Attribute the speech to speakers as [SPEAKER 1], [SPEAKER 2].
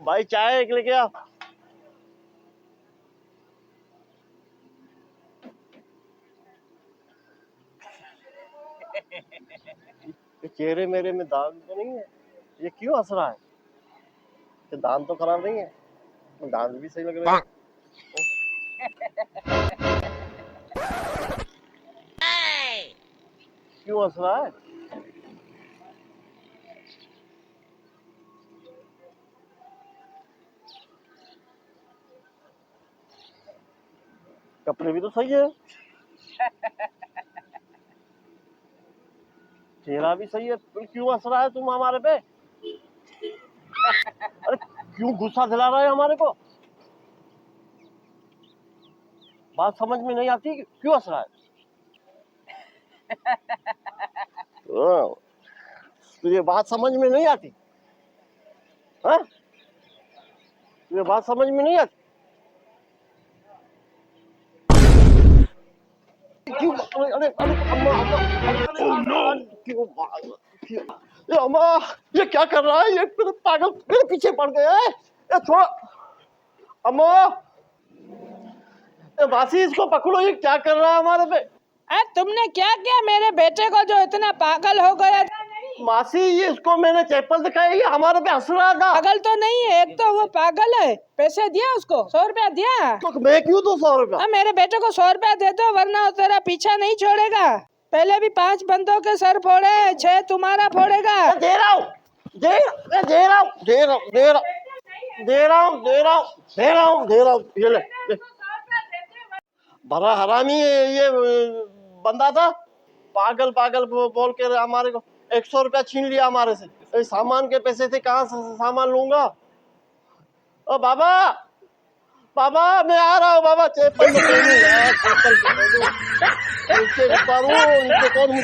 [SPEAKER 1] भाई चाय एक लेके आ। ये चेहरे मेरे में दाग तो नहीं है? ये क्यों हंस रहा है? ये दांत तो खराब नहीं है? दांत भी सही लग रहे हैं। क्यों हंस रहा है? कपड़े भी तो सही है, चेहरा भी सही है, तुम क्यों हंस रहा है तुम हमारे पे? अरे क्यों गुस्सा दिला रहा है हमारे को? बात समझ में नहीं आती कि क्यों हंस रहा है? तुझे बात समझ में नहीं आती? हाँ, तुझे बात समझ में नहीं आती? क्यों? अरे अरे अम्मा अम्मा, क्यों क्यों? ये अम्मा, ये क्या कर रहा है? ये मेरे पागल मेरे पीछे पड़ गया है। ये छोड़ अम्मा, ये बासी इसको पकड़ो, ये क्या कर रहा है हमारे पे?
[SPEAKER 2] तुमने क्या किया मेरे बेटे को जो इतना पागल हो गया?
[SPEAKER 1] मासी, ये इसको मैंने चप्पल दिखाई, ये हमारे पे हंस रहा था।
[SPEAKER 2] पागल तो नहीं है, एक तो वो पागल है। पैसे दिया उसको? 100 रुपया दिया?
[SPEAKER 1] तो मैं क्यों दूं 100 रुपया?
[SPEAKER 2] मेरे बेटे को 100 रुपया दे दो, वरना वो तेरा पीछा नहीं छोड़ेगा। पहले भी 5 बंदों के सर फोड़े, 6 तुम्हारा फोड़ेगा।
[SPEAKER 1] दे रहा हूँ, दे रहा हूँ, दे रहा हूँ, दे रहा हूँ, दे रहा हूँ, दे रहा हूँ, दे रहा हूँ, दे रहा हूँ, ये ले। बड़ा हरामी है ये बंदा था, पागल पागल बोल के हमारे को 100 रुपया छीन लिया हमारे से। ये सामान के पैसे थे, कहाँ से सामान लूंगा? ओ बाबा, बाबा मैं आ रहा हूँ बाबा, चप्पल नीचे उतारू, नीचे कौन मुझे